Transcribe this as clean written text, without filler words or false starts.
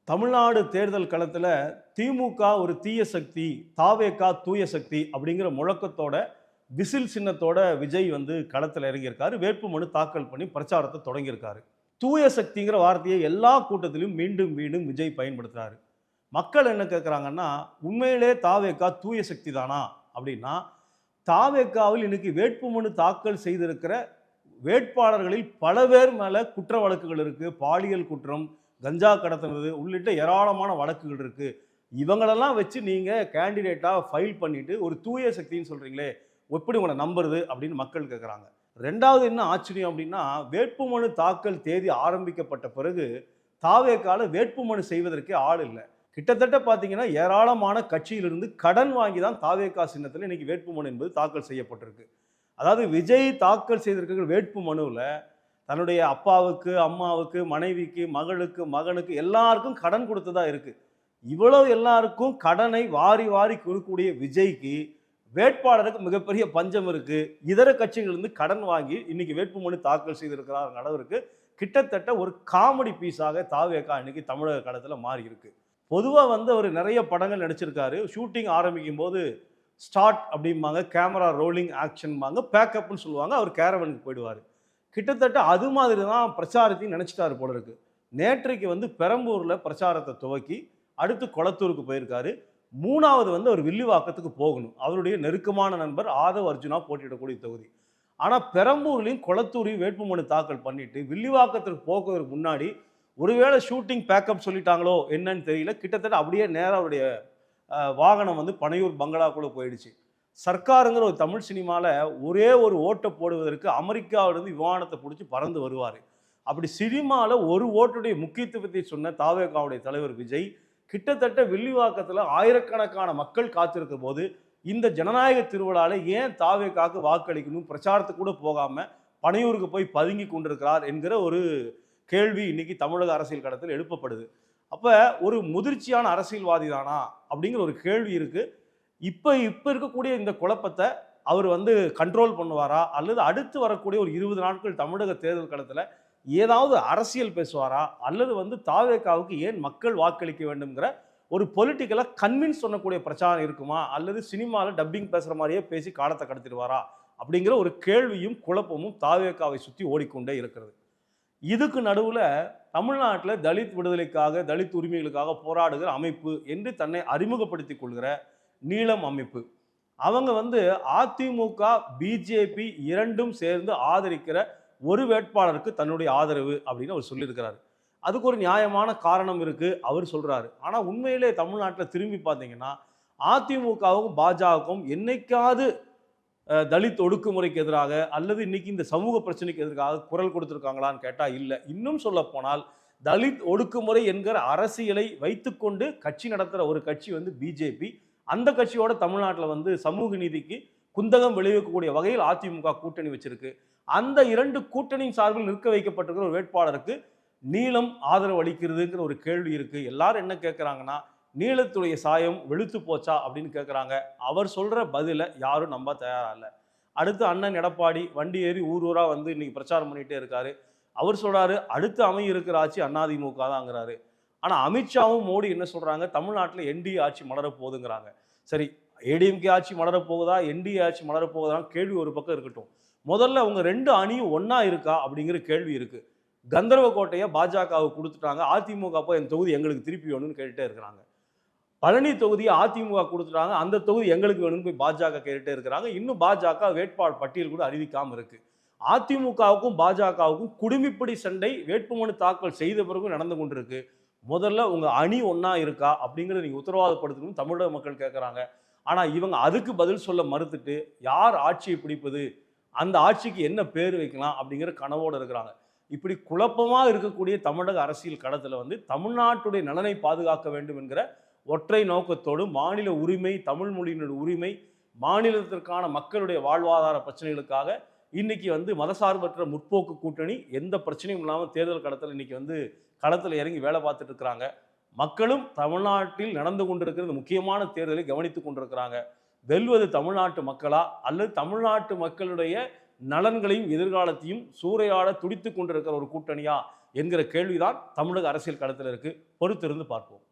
தமிழ்நாடு தேர்தல் களத்துல திமுக ஒரு தீய சக்தி, தாவேகா தூய சக்தி அப்படிங்கிற முழக்கத்தோட விசில் சின்னத்தோட விஜய் வந்து களத்துல இறங்கியிருக்காரு. வேட்புமனு தாக்கல் பண்ணி பிரச்சாரத்தை தொடங்கியிருக்காரு. தூய சக்திங்கிற வார்த்தையை எல்லா கூட்டத்திலும் மீண்டும் மீண்டும் விஜய் பயன்படுத்துறாரு. மக்கள் என்ன கேட்குறாங்கன்னா, உண்மையிலே தாவேகா தூய சக்தி தானா அப்படின்னா, தாவேகாவில் இன்னைக்கு வேட்புமனு தாக்கல் செய்திருக்கிற வேட்பாளர்களில் பல பேர் மேல குற்ற வழக்குகள் இருக்கு. பாலியல் குற்றம், கஞ்சா கடத்துனது உள்ளிட்ட ஏராளமான வழக்குகள் இருக்கு. இவங்களெல்லாம் வச்சு நீங்க கேண்டிடேட்டா ஃபைல் பண்ணிட்டு ஒரு தூய சக்தின்னு சொல்றீங்களே, எப்படி உங்கள நம்புறது அப்படின்னு மக்கள் கேட்குறாங்க. 2வது என்ன ஆச்சரியம் அப்படின்னா, வேட்புமனு தாக்கல் தேதி ஆரம்பிக்கப்பட்ட பிறகு தாவேகால வேட்புமனு செய்வதற்கே ஆள் இல்ல. கிட்டத்தட்ட பார்த்தீங்கன்னா, ஏராளமான கட்சியிலிருந்து கடன் வாங்கி தான் தாவேகா சின்னத்தில இன்னைக்கு வேட்புமனு என்பது தாக்கல் செய்யப்பட்டிருக்கு. அதாவது விஜய் தாக்கல் செய்திருக்கிற வேட்பு மனுவில் தன்னுடைய அப்பாவுக்கு, அம்மாவுக்கு, மனைவிக்கு, மகளுக்கு, மகனுக்கு எல்லாருக்கும் கடன் கொடுத்ததா இருக்கு. இவ்வளவு எல்லாருக்கும் கடனை வாரி வாரி கொடுக்கக்கூடிய விஜய்க்கு வேட்பாளருக்கு மிகப்பெரிய பஞ்சம் இருக்கு. இதர கட்சிகளிலிருந்து கடன் வாங்கி இன்னைக்கு வேட்புமனு தாக்கல் செய்திருக்கிறார் அளவிற்கு கிட்டத்தட்ட ஒரு காமெடி பீஸாக தாவேகா இன்னைக்கு தமிழக களத்துல மாறி இருக்கு. பொதுவா வந்து அவர் நிறைய படங்கள் நடிச்சிருக்காரு. ஷூட்டிங் ஆரம்பிக்கும் போது ஸ்டார்ட் அப்படிம்பாங்க, கேமரா ரோலிங் ஆக்ஷன்பாங்க, பேக்கப்னு சொல்லுவாங்க. அவர் கேரவனுக்கு போயிடுவார். கிட்டத்தட்ட அது மாதிரி தான் பிரச்சாரத்தையும் நினச்சிட்டாரு போல இருக்கு. நேற்றைக்கு வந்து பெரம்பூரில் பிரச்சாரத்தை துவக்கி அடுத்து கொளத்தூருக்கு போயிருக்காரு. 3வது வந்து அவர் வில்லிவாக்கத்துக்கு போகணும். அவருடைய நெருக்கமான நண்பர் ஆதவ் அர்ஜுனா போட்டியிடக்கூடிய தொகுதி. ஆனால் பெரம்பூர்லையும் கொளத்தூரையும் வேட்புமனு தாக்கல் பண்ணிட்டு வில்லிவாக்கத்திற்கு போகிறதுக்கு முன்னாடி ஒருவேளை ஷூட்டிங் பேக்கப் சொல்லிட்டாங்களோ என்னன்னு தெரியல. கிட்டத்தட்ட அப்படியே நேராக அவருடைய வாகனம் வந்து பனையூர் பங்களாக்குள்ளே போயிடுச்சு. சர்க்காருங்கிற ஒரு தமிழ் சினிமாவில் ஒரே ஒரு ஓட்டை போடுவதற்கு அமெரிக்காவிலிருந்து விமானத்தை பிடிச்சி பறந்து வருவார். அப்படி சினிமாவில் ஒரு ஓட்டுடைய முக்கியத்துவத்தை சொன்ன தாவேகாவுடைய தலைவர் விஜய் கிட்டத்தட்ட வில்லிவாக்கத்தில் ஆயிரக்கணக்கான மக்கள் காத்திருக்கும் போது இந்த ஜனநாயக திருவிழாவில் ஏன் தாவேகாவுக்கு வாக்களிக்கணும், பிரச்சாரத்துக்கு கூட போகாமல் பனையூருக்கு போய் பதுங்கி கொண்டிருக்கிறார் என்கிற ஒரு கேள்வி இன்னைக்கு தமிழக அரசியல் களத்தில் எழுப்பப்படுது. அப்போ ஒரு முதிர்ச்சியான அரசியல்வாதி தானா அப்படிங்கிற ஒரு கேள்வி இருக்குது. இப்போ இருக்கக்கூடிய இந்த குழப்பத்தை அவர் வந்து கண்ட்ரோல் பண்ணுவாரா, அல்லது அடுத்து வரக்கூடிய ஒரு 20 நாட்கள் தமிழக தேர்தல் களத்தில் ஏதாவது அரசியல் பேசுவாரா, அல்லது வந்து தாவேகாவுக்கு ஏன் மக்கள் வாக்களிக்க வேண்டும்ங்கிற ஒரு பொலிட்டிக்கலாக கன்வின்ஸ் பண்ணக்கூடிய பிரச்சாரம் இருக்குமா, அல்லது சினிமாவில் டப்பிங் பேசுகிற மாதிரியே பேசி காலத்தை கடத்திடுவாரா அப்படிங்கிற ஒரு கேள்வியும் குழப்பமும் தாவேகாவை சுற்றி ஓடிக்கொண்டே இருக்கிறது. இதுக்கு நடுவில் தமிழ்நாட்டில் தலித் விடுதலைக்காக, தலித் உரிமைகளுக்காக போராடுகிற அமைப்பு என்று தன்னை அறிமுகப்படுத்திக் கொள்கிற நீளம் அமைப்பு, அவங்க வந்து அதிமுக, பிஜேபி இரண்டும் சேர்ந்து ஆதரிக்கிற ஒரு வேட்பாளருக்கு தன்னுடைய ஆதரவு அப்படின்னு அவர் சொல்லியிருக்கிறாரு. அதுக்கு ஒரு நியாயமான காரணம் இருக்கு, அவர் சொல்றாரு. ஆனால் உண்மையிலே தமிழ்நாட்டில் திரும்பி பார்த்தீங்கன்னா அதிமுகவும் பாஜகவும் என்னைக்காவது தலித் ஒடுக்குமுறைக்கு எதிராக அல்லது இன்னைக்கு இந்த சமூக பிரச்சனைக்கு எதிராக குரல் கொடுத்திருக்காங்களான்னு கேட்டால் இல்லை. இன்னும் சொல்ல போனால் தலித் ஒடுக்குமுறை என்கிற அரசியலை வைத்துக்கொண்டு கட்சி நடத்துகிற ஒரு கட்சி வந்து பிஜேபி. அந்த கட்சியோட தமிழ்நாட்டில் வந்து சமூக நீதிக்கு குந்தகம் விளைவிக்கக்கூடிய வகையில் அதிமுக கூட்டணி வச்சிருக்கு. அந்த 2 கூட்டணியின் சார்பில் நிற்க வைக்கப்பட்டிருக்கிற ஒரு வேட்பாளருக்கு நீளம் ஆதரவு அளிக்கிறதுங்கிற ஒரு கேள்வி இருக்கு. எல்லாரும் என்ன கேட்குறாங்கன்னா, நீளத்துடைய சாயம் வெளுத்து போச்சா அப்படின்னு கேட்குறாங்க. அவர் சொல்ற பதிலை யாரும் நம்ப தயாரா இல்லை. அடுத்து அண்ணன் எடப்பாடி வண்டி ஏறி ஊர் ஊரா வந்து இன்னைக்கு பிரச்சாரம் பண்ணிட்டே இருக்காரு. அவர் சொல்றாரு அடுத்து அமைய இருக்கிற ஆட்சி அதிமுக தாங்கிறாரு. ஆனால் அமித்ஷாவும் மோடி என்ன சொல்றாங்க, தமிழ்நாட்டில் என்டிஏ ஆட்சி மலரப்போகுதுங்கிறாங்க. சரி, ஏடிஎம்கே ஆட்சி மலரப்போகுதா, என்டிஏ ஆட்சி மலரப்போகுதான்னு கேள்வி ஒரு பக்கம் இருக்கட்டும். முதல்ல உங்க 2 அணியும் ஒன்னா இருக்கா அப்படிங்கிற கேள்வி இருக்கு. கந்தர்வ கோட்டையை பாஜகவுக்கு கொடுத்துட்டாங்க, அதிமுக போய் என் தொகுதி எங்களுக்கு திருப்பி வேணும்னு கேட்டுட்டே இருக்கிறாங்க. பழனி தொகுதியை அதிமுக கொடுத்துட்டாங்க, அந்த தொகுதி எங்களுக்கு வேணும்னு போய் பாஜக கேட்டுட்டே இருக்கிறாங்க. இன்னும் பாஜக வேட்பாளர் பட்டியல் கூட அறிவிக்காம இருக்கு. அதிமுகவுக்கும் பாஜகவுக்கும் குடுமிப்பிடி சண்டை வேட்புமனு தாக்கல் செய்த பிறகு நடந்து கொண்டிருக்கு. முதல்ல உங்க அணி ஒன்னா இருக்கா அப்படிங்கிறத நீங்க உத்தரவாதப்படுத்தணும் தமிழக மக்கள் கேட்குறாங்க. ஆனா இவங்க அதுக்கு பதில் சொல்ல மறுத்துட்டு யார் ஆட்சியை பிடிப்பது, அந்த ஆட்சிக்கு என்ன பேர் வைக்கலாம் அப்படிங்கிற கனவோடு இருக்கிறாங்க. இப்படி குழப்பமா இருக்கக்கூடிய தமிழக அரசியல் களத்தில் வந்து தமிழ்நாட்டுடைய நலனை பாதுகாக்க வேண்டும் என்கிற ஒற்றை நோக்கத்தோடு மாநில உரிமை, தமிழ் மொழியினுடைய உரிமை, மாநிலத்திற்கான மக்களுடைய வாழ்வாதார பிரச்சனைகளுக்காக இன்னைக்கு வந்து மதசார்பற்ற முற்போக்கு கூட்டணி எந்த பிரச்சனையும் இல்லாமல் தேர்தல் களத்தில் இன்னைக்கு வந்து களத்தில் இறங்கி வேலை பார்த்துட்டு இருக்கிறாங்க. மக்களும் தமிழ்நாட்டில் நடந்து கொண்டிருக்கிற முக்கியமான தேர்தலை கவனித்துக் கொண்டிருக்கிறாங்க. வெல்வது தமிழ்நாட்டு மக்களா, அல்லது தமிழ்நாட்டு மக்களுடைய நலன்களையும் எதிர்காலத்தையும் சூறையாட துடித்துக் கொண்டிருக்கிற ஒரு கூட்டணியா என்கிற கேள்விதான் தமிழக அரசியல் களத்தில் இருக்கு. பொறுத்திருந்து பார்ப்போம்.